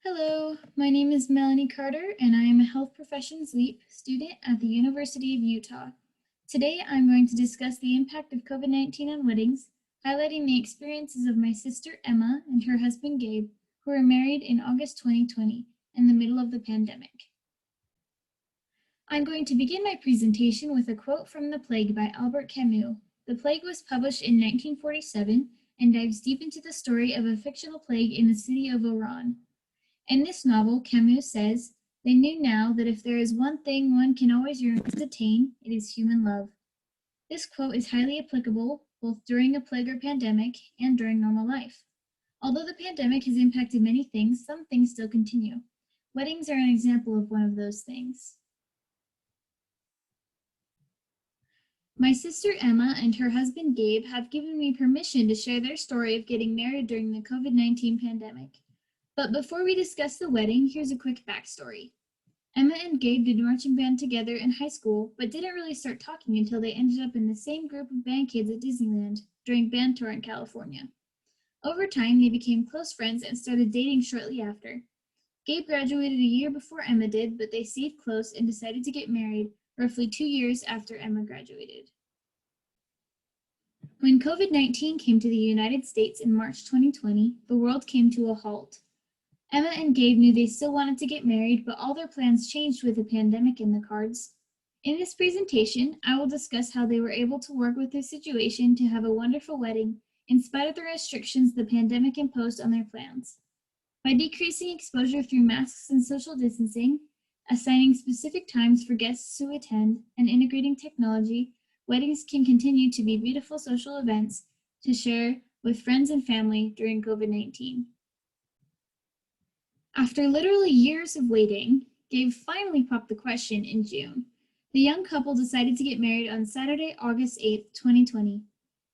Hello, my name is Melanie Carter, and I am a Health Professions LEAP student at the University of Utah. Today, I'm going to discuss the impact of COVID-19 on weddings, highlighting the experiences of my sister Emma and her husband Gabe, who were married in August 2020, in the middle of the pandemic. I'm going to begin my presentation with a quote from The Plague by Albert Camus. The Plague was published in 1947 and dives deep into the story of a fictional plague in the city of Oran. In this novel, Camus says, "They knew now that if there is one thing one can always yearn to attain, it is human love." This quote is highly applicable both during a plague or pandemic and during normal life. Although the pandemic has impacted many things, some things still continue. Weddings are an example of one of those things. My sister Emma and her husband Gabe have given me permission to share their story of getting married during the COVID-19 pandemic. But before we discuss the wedding, here's a quick backstory. Emma and Gabe did marching band together in high school, but didn't really start talking until they ended up in the same group of band kids at Disneyland during band tour in California. Over time, they became close friends and started dating shortly after. Gabe graduated a year before Emma did, but they stayed close and decided to get married roughly 2 years after Emma graduated. When COVID-19 came to the United States in March 2020, the world came to a halt. Emma and Gabe knew they still wanted to get married, but all their plans changed with the pandemic in the cards. In this presentation, I will discuss how they were able to work with their situation to have a wonderful wedding, in spite of the restrictions the pandemic imposed on their plans. By decreasing exposure through masks and social distancing, assigning specific times for guests to attend, and integrating technology, weddings can continue to be beautiful social events to share with friends and family during COVID-19. After literally years of waiting, Gabe finally popped the question in June. The young couple decided to get married on Saturday, August 8th, 2020.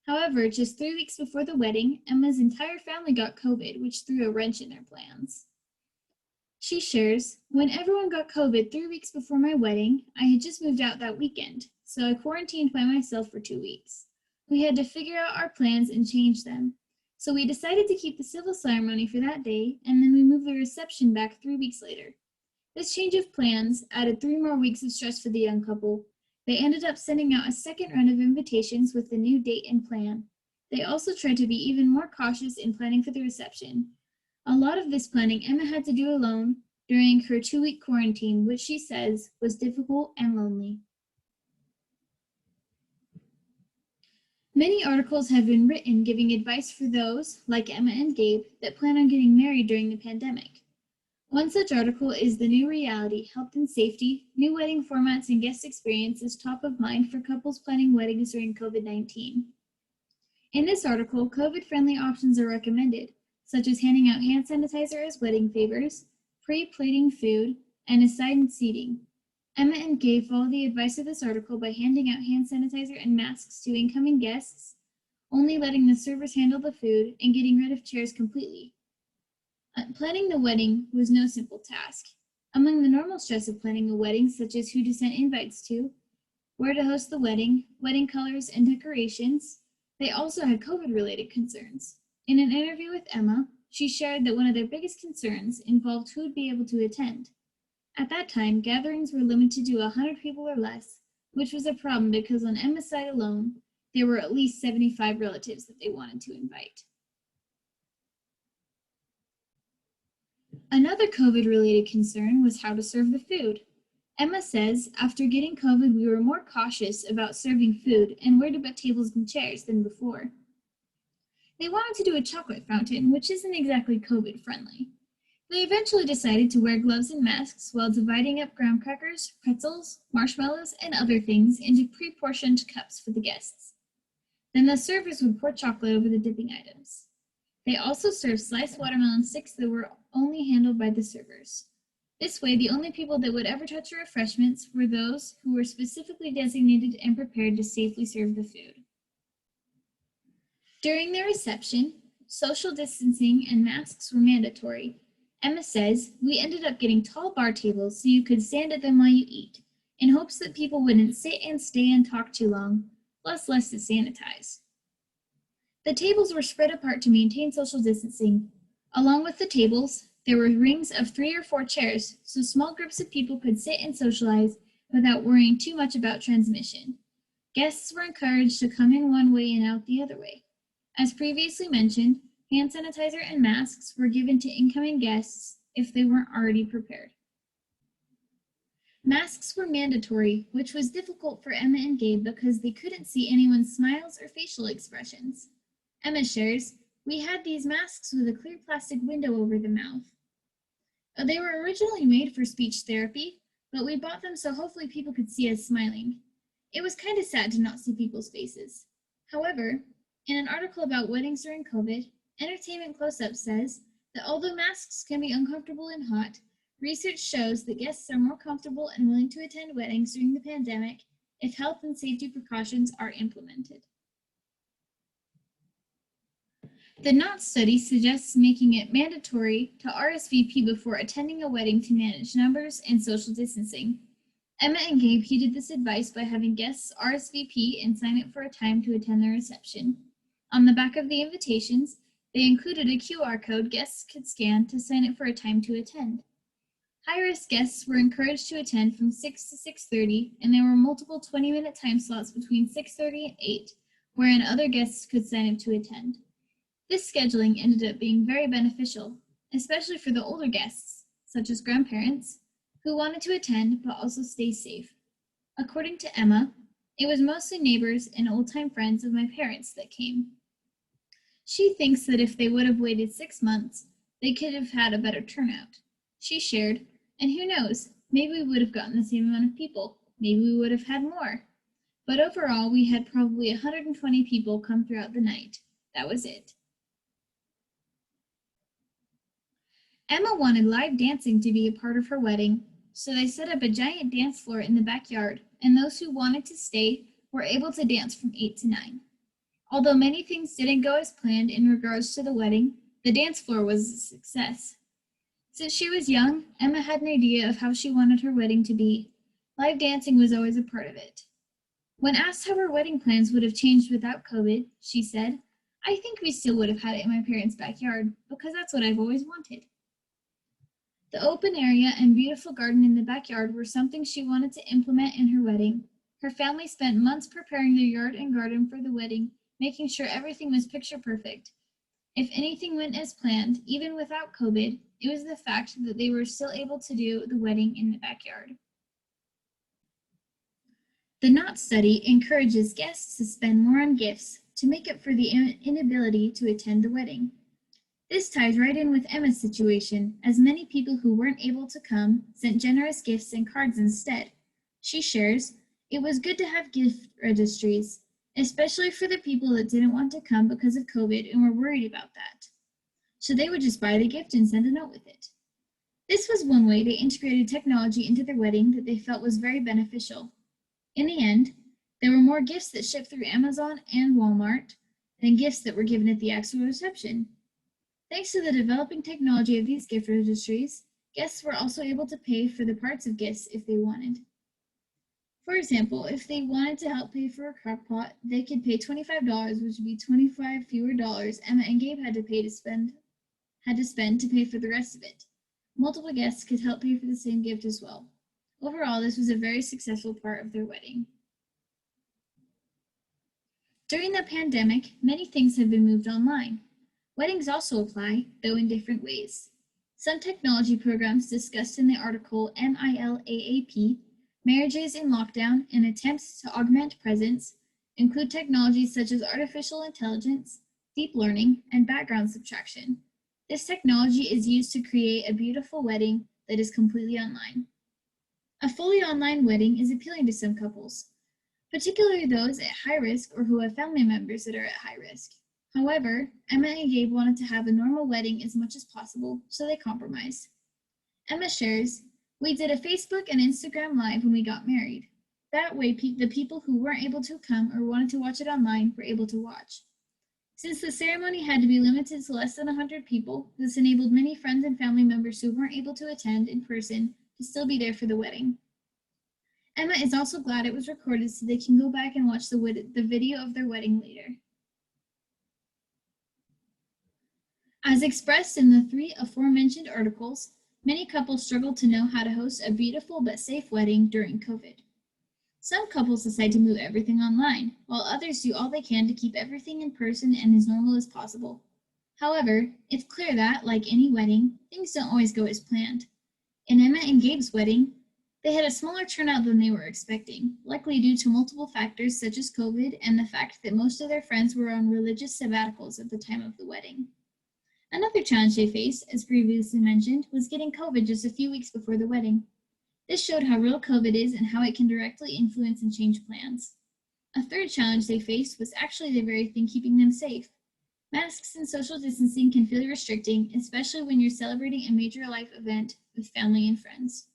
However, just 3 weeks before the wedding, Emma's entire family got COVID, which threw a wrench in their plans. She shares, "When everyone got COVID 3 weeks before my wedding, I had just moved out that weekend, so I quarantined by myself for 2 weeks. We had to figure out our plans and change them. So we decided to keep the civil ceremony for that day, and then we moved the reception back 3 weeks later. This change of plans added 3 more weeks of stress for the young couple. They ended up sending out a second round of invitations with the new date and plan. They also tried to be even more cautious in planning for the reception. A lot of this planning Emma had to do alone during her 2-week quarantine, which she says was difficult and lonely." Many articles have been written giving advice for those, like Emma and Gabe, that plan on getting married during the pandemic. One such article is "The New Reality, Health and Safety, New Wedding Formats and Guest Experiences Top of Mind for Couples Planning Weddings During COVID-19. In this article, COVID-friendly options are recommended, such as handing out hand sanitizer as wedding favors, pre-plating food, and assigned seating. Emma and Gabe follow the advice of this article by handing out hand sanitizer and masks to incoming guests, only letting the servers handle the food, and getting rid of chairs completely. Planning the wedding was no simple task. Among the normal stress of planning a wedding, such as who to send invites to, where to host the wedding colors, and decorations, they also had COVID-related concerns. In an interview with Emma, she shared that one of their biggest concerns involved who would be able to attend. At that time, gatherings were limited to 100 people or less, which was a problem because on Emma's side alone, there were at least 75 relatives that they wanted to invite. Another COVID-related concern was how to serve the food. Emma says, "After getting COVID, we were more cautious about serving food and where to put tables and chairs than before." They wanted to do a chocolate fountain, which isn't exactly COVID-friendly. They eventually decided to wear gloves and masks while dividing up graham crackers, pretzels, marshmallows, and other things into pre-portioned cups for the guests. Then the servers would pour chocolate over the dipping items. They also served sliced watermelon sticks that were only handled by the servers. This way, the only people that would ever touch the refreshments were those who were specifically designated and prepared to safely serve the food. During the reception, social distancing and masks were mandatory. Emma says, "We ended up getting tall bar tables so you could stand at them while you eat, in hopes that people wouldn't sit and stay and talk too long, plus less to sanitize." The tables were spread apart to maintain social distancing. Along with the tables, There were rings of 3 or 4 chairs, so small groups of people could sit and socialize without worrying too much about transmission. Guests were encouraged to come in one way and out the other way. As previously mentioned, hand sanitizer and masks were given to incoming guests if they weren't already prepared. Masks were mandatory, which was difficult for Emma and Gabe because they couldn't see anyone's smiles or facial expressions. Emma shares, "We had these masks with a clear plastic window over the mouth. They were originally made for speech therapy, but we bought them so hopefully people could see us smiling. It was kind of sad to not see people's faces." However, in an article about weddings during COVID, Entertainment Close-Up says that although masks can be uncomfortable and hot, research shows that guests are more comfortable and willing to attend weddings during the pandemic if health and safety precautions are implemented. The KNOT study suggests making it mandatory to RSVP before attending a wedding to manage numbers and social distancing. Emma and Gabe heeded this advice by having guests RSVP and sign up for a time to attend the reception. On the back of the invitations, they included a QR code guests could scan to sign up for a time to attend. High-risk guests were encouraged to attend from 6 to 6:30, and there were multiple 20-minute time slots between 6:30 and 8, wherein other guests could sign up to attend. This scheduling ended up being very beneficial, especially for the older guests, such as grandparents, who wanted to attend but also stay safe. According to Emma, it was mostly neighbors and old-time friends of my parents that came. She thinks that if they would have waited 6 months, they could have had a better turnout. She shared, "And who knows, maybe we would have gotten the same amount of people. Maybe we would have had more. But overall, we had probably 120 people come throughout the night. That was it." Emma wanted live dancing to be a part of her wedding, so they set up a giant dance floor in the backyard, and those who wanted to stay were able to dance from 8 to 9. Although many things didn't go as planned in regards to the wedding, the dance floor was a success. Since she was young, Emma had an idea of how she wanted her wedding to be. Live dancing was always a part of it. When asked how her wedding plans would have changed without COVID, she said, "I think we still would have had it in my parents' backyard, because that's what I've always wanted." The open area and beautiful garden in the backyard were something she wanted to implement in her wedding. Her family spent months preparing their yard and garden for the wedding, making sure everything was picture perfect. If anything went as planned, even without COVID, it was the fact that they were still able to do the wedding in the backyard. The KNOT study encourages guests to spend more on gifts to make up for the inability to attend the wedding. This ties right in with Emma's situation, as many people who weren't able to come sent generous gifts and cards instead. She shares, "It was good to have gift registries, especially for the people that didn't want to come because of COVID and were worried about that. So they would just buy the gift and send a note with it." This was one way they integrated technology into their wedding that they felt was very beneficial. In the end, there were more gifts that shipped through Amazon and Walmart than gifts that were given at the actual reception. Thanks to the developing technology of these gift registries, guests were also able to pay for the parts of gifts if they wanted. For example, if they wanted to help pay for a crock pot, they could pay $25, which would be 25 fewer dollars Emma and Gabe had to spend to pay for the rest of it. Multiple guests could help pay for the same gift as well. Overall, this was a very successful part of their wedding. During the pandemic, many things have been moved online. Weddings also apply, though in different ways. Some technology programs discussed in the article MILAAP, Marriages in Lockdown and Attempts to Augment Presence, include technologies such as artificial intelligence, deep learning, and background subtraction. This technology is used to create a beautiful wedding that is completely online. A fully online wedding is appealing to some couples, particularly those at high risk or who have family members that are at high risk. However, Emma and Gabe wanted to have a normal wedding as much as possible, so they compromised. Emma shares, "We did a Facebook and Instagram Live when we got married. That way, the people who weren't able to come or wanted to watch it online were able to watch. Since the ceremony had to be limited to less than 100 people, this enabled many friends and family members who weren't able to attend in person to still be there for the wedding." Emma is also glad it was recorded so they can go back and watch the video of their wedding later. As expressed in the 3 aforementioned articles, many couples struggle to know how to host a beautiful but safe wedding during COVID. Some couples decide to move everything online, while others do all they can to keep everything in person and as normal as possible. However, it's clear that, like any wedding, things don't always go as planned. In Emma and Gabe's wedding, they had a smaller turnout than they were expecting, likely due to multiple factors such as COVID and the fact that most of their friends were on religious sabbaticals at the time of the wedding. Another challenge they faced, as previously mentioned, was getting COVID just a few weeks before the wedding. This showed how real COVID is and how it can directly influence and change plans. A third challenge they faced was actually the very thing keeping them safe. Masks and social distancing can feel restricting, especially when you're celebrating a major life event with family and friends.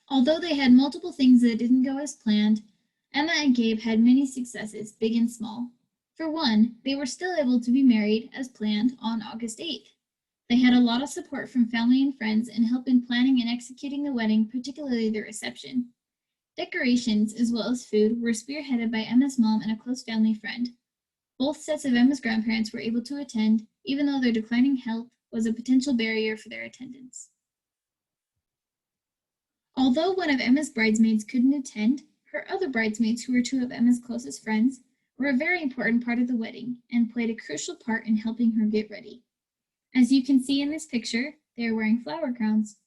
Although they had multiple things that didn't go as planned, Emma and Gabe had many successes, big and small. For one, they were still able to be married as planned on August 8th. They had a lot of support from family and friends and help in planning and executing the wedding, particularly the reception. Decorations, as well as food, were spearheaded by Emma's mom and a close family friend. Both sets of Emma's grandparents were able to attend, even though their declining health was a potential barrier for their attendance. Although one of Emma's bridesmaids couldn't attend, her other bridesmaids, who were 2 of Emma's closest friends, were a very important part of the wedding and played a crucial part in helping her get ready. As you can see in this picture, they are wearing flower crowns.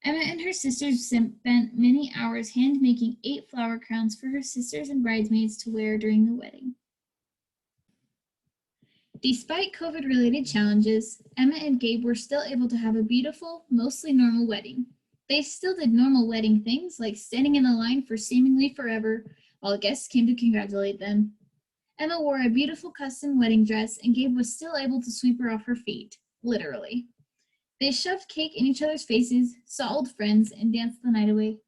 Emma and her sisters spent many hours hand making 8 flower crowns for her sisters and bridesmaids to wear during the wedding. Despite COVID-related challenges, Emma and Gabe were still able to have a beautiful, mostly normal wedding. They still did normal wedding things like standing in a line for seemingly forever while guests came to congratulate them. Emma wore a beautiful custom wedding dress and Gabe was still able to sweep her off her feet, literally. They shoved cake in each other's faces, saw old friends, and danced the night away.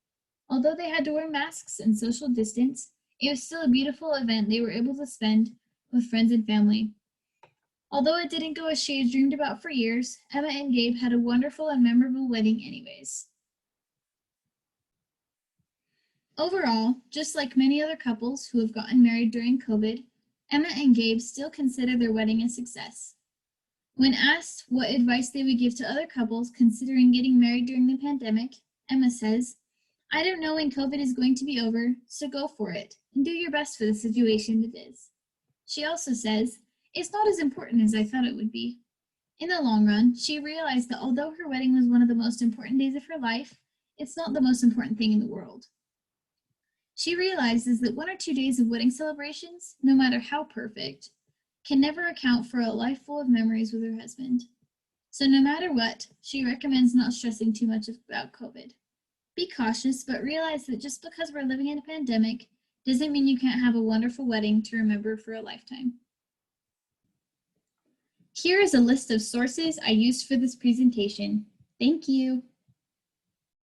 Although they had to wear masks and social distance, it was still a beautiful event they were able to spend with friends and family. Although it didn't go as she had dreamed about for years, Emma and Gabe had a wonderful and memorable wedding anyways. Overall, just like many other couples who have gotten married during COVID, Emma and Gabe still consider their wedding a success. When asked what advice they would give to other couples considering getting married during the pandemic, Emma says, "I don't know when COVID is going to be over, so go for it and do your best for the situation it is." She also says, "It's not as important as I thought it would be." In the long run, she realized that although her wedding was one of the most important days of her life, it's not the most important thing in the world. She realizes that 1 or 2 days of wedding celebrations, no matter how perfect, can never account for a life full of memories with her husband. So no matter what, she recommends not stressing too much about COVID. Be cautious, but realize that just because we're living in a pandemic doesn't mean you can't have a wonderful wedding to remember for a lifetime. Here is a list of sources I used for this presentation. Thank you.